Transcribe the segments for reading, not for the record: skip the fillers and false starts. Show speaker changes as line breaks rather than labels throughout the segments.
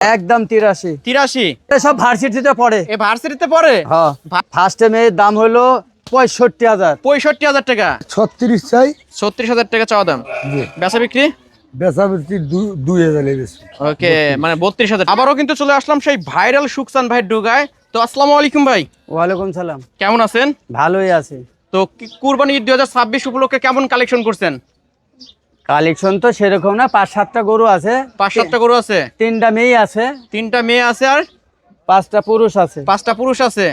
একদম 83।
83
সব ভার্সিটিতে পড়ে।
এ ভার্সিটিতে পড়ে?
হ্যাঁ। ফার্স্ট মেয়ের দাম হলো 65,000।
65,000 টাকা।
36 চাই।
36,000 টাকা চাওয়া দাম। বেচা বিক্রি?
বেচা বিক্রি 2000 লেগেছে।
ওকে, মানে 32,000। আবারও কিন্তু চলে আসলাম সেই ভাইরাল সুকসান ভাই ডুগায়। তো আসসালামু আলাইকুম ভাই।
ওয়ালাইকুম সালাম।
কেমন আছেন?
ভালোই আছে।
তো কুরবানি ঈদ 2026 উপলক্ষে কেমন কালেকশন করছেন?
কালেকশন তো সেরকম না, 5-7টা গরু আছে।
5-7টা গরু আছে।
3টা মেয়ে আছে।
3টা মেয়ে আছে আর
5টা পুরুষ আছে।
5টা পুরুষ আছে।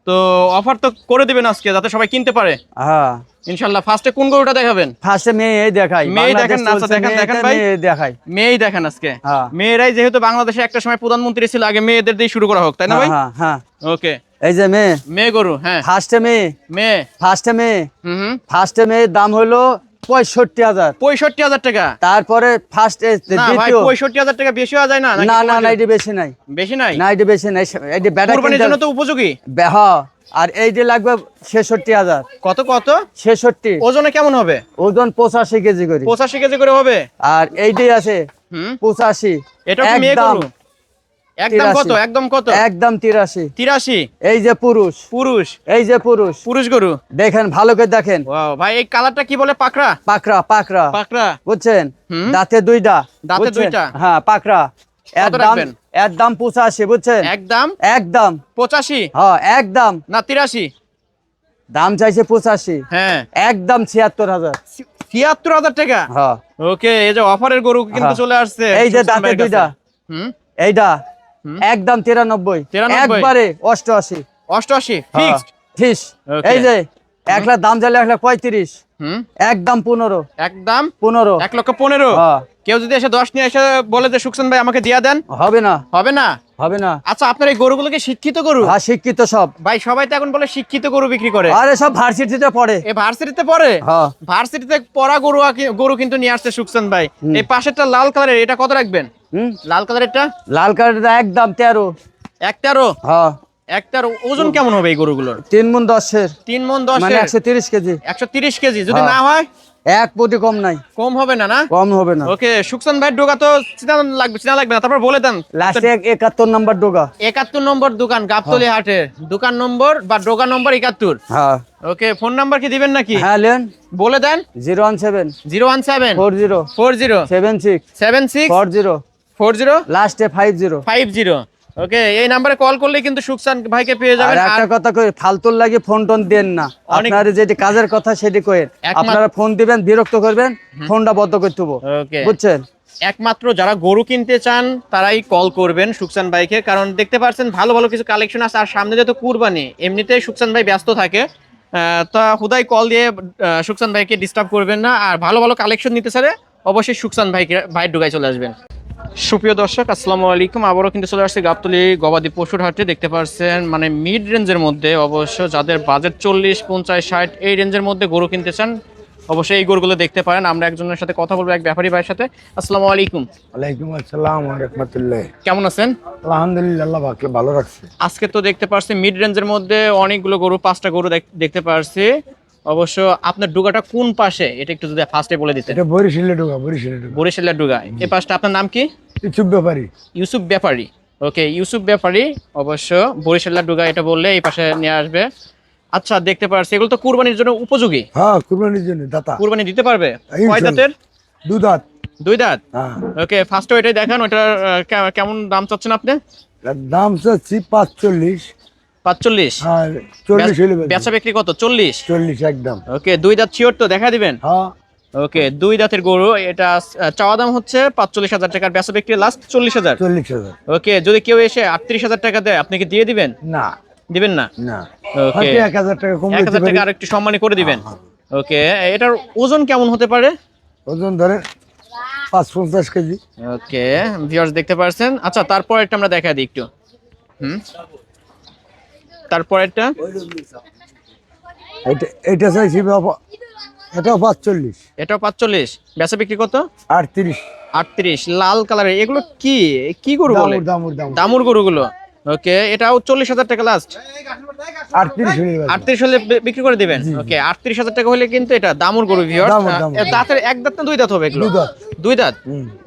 তো অফার তো করে দিবেন আজকে যাতে সবাই কিনতে পারে।
হ্যাঁ
ইনশাআল্লাহ। ফার্স্টে কোন গরুটা দেখাবেন?
ফার্স্টে মেয়ে দেখাই।
মেয়ে দেখেন না? আচ্ছা দেখেন ভাই,
মেয়ে দেখাই।
মেয়েই দেখেন আজকে।
হ্যাঁ।
মেয়েরাই যেহেতু বাংলাদেশে একটা সময় প্রধানমন্ত্রী ছিল, আগে মেয়েদের দিয়ে শুরু করা হোক, তাই না ভাই?
হ্যাঁ হ্যাঁ।
ওকে,
এই যে মেয়ে।
মেয়ে গরু। হ্যাঁ,
ফার্স্টে মেয়ে।
মেয়ে।
ফার্স্টে মেয়ে।
হুম।
ফার্স্টে মেয়ের দাম হলো 65,000।
65,000 টাকা।
তারপরে ফার্স্ট
না ভাই, 65,000 টাকা বেশি হওয়া যায় না?
না না না, এটা বেশি নাই।
বেশি নাই?
না, এটা বেশি নাই। এটা ব্যাটা
কুরবানির জন্য তো উপযোগী।
হ্যাঁ। আর এইটা লাগবে 66,000।
কত কত?
66।
ওজনে কেমন হবে?
ওজন 85 কেজি করে।
85 কেজি করে হবে।
আর এইটাই আছে 85।
এটা কি মেয়ে গরু? একদম কত? একদম কত?
একদম 83।
83।
এই যে পুরুষ।
পুরুষ।
এই যে পুরুষ।
পুরুষ গরু।
দেখেন ভালো করে দেখেন।
ওয়াও ভাই, এই কালারটা কি বলে? পাকড়া?
পাকড়া পাকড়া।
পাকড়া।
বুঝছেন?
হুম।
দাঁতে দুইটা।
দাঁতে
বুঝছেন?
দুইটা।
হ্যাঁ, পাকড়া।
কত রাখবেন?
এর দাম 85। বুঝছেন?
একদম
একদম
85
হ্যাঁ, একদম
না 83?
দাম চাইছে 85।
হ্যাঁ,
একদম 76,000।
76,000 টাকা।
হ্যাঁ।
ওকে, এই যে অফারের গরু কিন্তু চলে আসছে।
এই যে
সুকসান
দাঁতে
ভাইয়ের কাছে।
দুইটা।
হুম।
এইটা একদম 93।
93?
একবারে 88।
88 ফিক্সড।
ফিস।
Okay.
এই যে 1 লাখ দাম চাইলে 1,35,000।
হুম।
একদম 15।
একদম
15।
1,15,000।
হ্যাঁ।
কেউ যদি এসে 10 নিয়ে এসে বলে যে সুকসান ভাই আমাকে দিয়া দেন,
হবে না।
হবে না?
হবে না।
আচ্ছা, আপনার এই গরুগুলোকে শিক্ষিত গরু?
হ্যাঁ, শিক্ষিত সব।
ভাই সবাই তো এখন বলে শিক্ষিত গরু বিক্রি করে।
আরে সব ভার্সিটিতে পড়ে।
এই ভার্সিটিতে পড়ে?
হ্যাঁ।
ভার্সিটিতে পড়া গরু কিন্তু নিয়ে আসছে সুকসান ভাই। এই পাশেরটা লাল কালারের, এটা কত রাখবেন? লাল কালারেরটা?
লাল কালারটা একদম 13।
13?
হ্যাঁ।
13। ওজন কেমন হবে এই গরুগুলোর?
3 মণ 10-এর।
3 মণ 10
মানে 130 কেজি।
130 কেজি যদি
হ্যাঁ।
না হয়?
1 পটি কম নাই।
কম হবে না? না
কম হবে না।
ওকে, সুকসান ভাই ডোগা তো চিনা লাগবে না, তারপর বলে দেন।
লাস্টে 71 নাম্বার ডোগা।
71 নম্বর দোকান, গাবতলী হাটের দোকান নম্বর বা ডোগা নম্বর 71।
হ্যাঁ।
ওকে, ফোন নাম্বার কি দিবেন নাকি?
হ্যাঁ, লেন।
বলে দেন।
017
017
40
40
76
76
40
40
লাস্টে 50।
50। ওকে, এই নাম্বারে কল করলে কিন্তু সুকসান ভাইকে পেয়ে
আর
যাবেন।
একটা কথা কই, ফালতুর লাগে ফোন টোন দেন না। আপনারা যেটি কাজের কথা সেটি কইেন। আপনারা ফোন দিবেন, বিরক্ত করবেন, ফোনটা বন্ধ করে দেবো।
ওকে,
বুঝছেন?
একমাত্র যারা গরু কিনতে চান তারাই কল করবেন সুকসান ভাইকে, কারণ দেখতে পাচ্ছেন ভালো ভালো কিছু কালেকশন আছে। আর সামনে যেহেতু কুরবানি, এমনিতেই সুকসান ভাই ব্যস্ত থাকে, তা হুদাই কল দিয়ে সুকসান ভাইকে ডিস্টার্ব করবেন না। আর ভালো ভালো কালেকশন নিতে চাইলে অবশ্যই সুকসান ভাইয়ের ডুগায় চলে আসবেন। সুপ্রিয় দর্শক, আসসালামু আলাইকুম। আবারও কিন্তু চলে আসছে গাবতলী গবাদি পশুর হাটে। দেখতে পাচ্ছেন মানে মিড রেঞ্জের মধ্যে, অবশ্য যাদের বাজেট 40, 50, 60 এই রেঞ্জের মধ্যে গরু কিনতে চান অবশ্যই এই গরুগুলো দেখতে পারেন। আমরা একজনের সাথে কথা বলবো, এক ব্যাপারী ভাইয়ের সাথে। আসসালামু আলাইকুম।
ওয়ালাইকুম আসসালাম ওয়া রাহমাতুল্লাহ।
কেমন আছেন?
আলহামদুলিল্লাহ, আল্লাহ পাক ভালো রাখছে।
আজকে তো দেখতে পাচ্ছি মিড রেঞ্জের মধ্যে অনেকগুলো গরু, 5টা গরু দেখতে পাচ্ছি। অবশ্য আপনার ডুগাটা কোন পাশে এটা একটু যদি ফার্স্টে বলে দিতেন।
এটা বরিশালের ডোগা।
বরিশালের ডুগা। এই পাশটা আপনার নাম কি?
ইউসুফ ব্যাপারী।
ইউসুফ ব্যাপারী। ওকে, ইউসুফ ব্যাপারী। অবশ্য বরিশালের ডুগা এটা বললে এই পাশে নিয়ে আসবে। আচ্ছা, দেখতে পাচ্ছি এগুলো তো কুরবানির জন্য উপযোগী।
হ্যাঁ, কুরবানির জন্য দাতা।
কুরবানি দিতে পারবে? কয়
ইনশাআল্লাহ।
দাঁতের?
2 দাঁত।
2 দাঁত।
হ্যাঁ।
ওকে, ফার্স্টে ওইটাই দেখান। ওইটার কেমন দাম চাচ্ছেন আপনি?
এর দাম চাচ্ছি 45।
45?
আর 40 হইলে
বেচা বিক্রি কত? 40?
40 একদম।
ওকে, 2 দাঁত শিওর তো? দেখা দিবেন?
হ্যাঁ।
ওকে, 2 দাঁতের গরু। এটা চাওয়া দাম হচ্ছে 45,000 টাকার, বেচা বিক্রি লাস্ট 40,000।
40,000।
ওকে, যদি কেউ এসে 38,000 টাকা দেয় আপনি কি দিয়ে দিবেন?
না।
দিবেন না?
না।
ওকে,
হয়তো 1000 টাকা কম
1000 টাকা আর একটু সম্মানী করে দিবেন। ওকে, এটার ওজন কেমন হতে পারে?
ওজন ধরে 5-50 কেজি।
ওকে, ভিউয়ার্স দেখতে পাচ্ছেন। আচ্ছা, তারপর একটা আমরা দেখা দিই একটু। তারপর একটা
এটা চাইছি এটাও 45।
এটাও 45। বেচা বিক্রি কত?
38।
38। লাল কালারের এগুলো কি কি গরু বলে?
দামুর।
দামুর গরুগুলো। ওকে, এটাও 40,000 টাকা লাস্ট। 38 হলে বিক্রি করে দিবেন। ওকে, 38,000 টাকা হলে কিন্তু এটা দামুর গরু। ভিউয়ার্স, দাঁতের 1 দাঁত না 2 দাঁত হবে এগুলো? 2 দাঁত।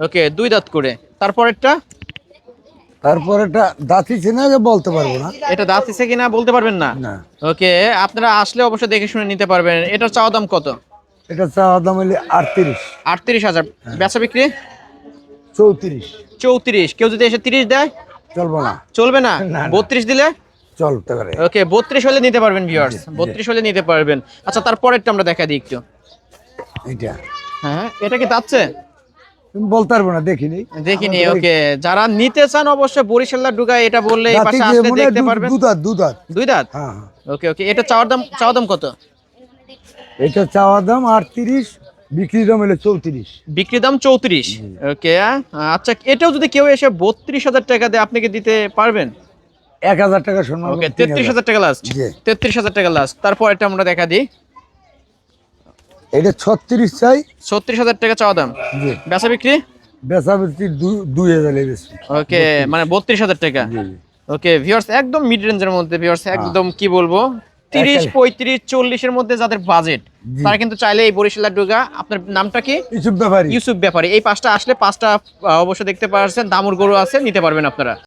ওকে, 2 দাঁত করে। তারপর একটা
তারপর এটা দাঁতিছে না যে বলতে পারবো না।
এটা দাঁত দিছে কিনা বলতে পারবেন না?
না,
ওকে, আপনারা আসলে অবশ্যই দেখে শুনে নিতে পারবেন। এটার চাওয়া দাম কত?
এটা চাওয়া দাম হলে 38,
38,000। বেচা বিক্রি
34।
34। কেউ যদি এসে 30 দেয়
চলবো না,
চলবে না?
না, না।
32 দিলে?
চলতে পারে।
ওকে, 32 হলে নিতে পারবেন ভিউয়ার্স, 32 হলে নিতে পারবেন। আচ্ছা, তারপরেরটা আমরা দেখা দিই একটু।
এটা
হ্যাঁ, এটা কি দাঁতছে?
তুমি বলতে পারবো না, দেখিনি।
দেখিনি। ওকে, যারা নিতে চান অবশ্যই বরিশাল্লা ডুগা এটা বললে এই পাশে
দাঁতি
আসলে
মনে হয়
দেখতে পারবেন।
দুধাত, দুধাত।
দুই দাঁত?
হ্যাঁ, হ্যাঁ।
ওকে ওকে, এটা চাওয়া দাম কত?
এটা চাওয়া দাম 38, বিক্রি দাম হলো 34।
বিক্রি দাম 34। ওকে, আচ্ছা, এটাও যদি কেউ এসে 32,000 টাকা দেয় আপনি কি দিতে পারবেন?
1000 টাকা সম্মান।
ওকে, 33,000 টাকা লাস্ট।
জি।
33,000 টাকা লাস্ট। তারপর এটা আমরা দেখা দিই।
এটা 36 চাই।
36,000 টাকা চাওয়া দাম।
জি।
বেচা বিক্রি?
বেচা বিক্রি 2000 বেশি।
ওকে, মানে 32,000 টাকা।
জি।
ওকে ভিউয়ার্স, একদম মিড রেঞ্জের মধ্যে ভিউয়ার্স, একদম কি বলবো 30, 35, 40 এর মধ্যে যাদের বাজেট
জি।
তারা কিন্তু চাইলে এই বরিশালা ডুগা। আপনার নামটা কি?
ইসুফ ব্যাপারী।
ইউসুফ ব্যাপারী। এই পাঁচটা আসলে পাঁচটা অবশ্যই দেখতে পাচ্ছেন দামুর গরু আছে, নিতে পারবেন আপনারা।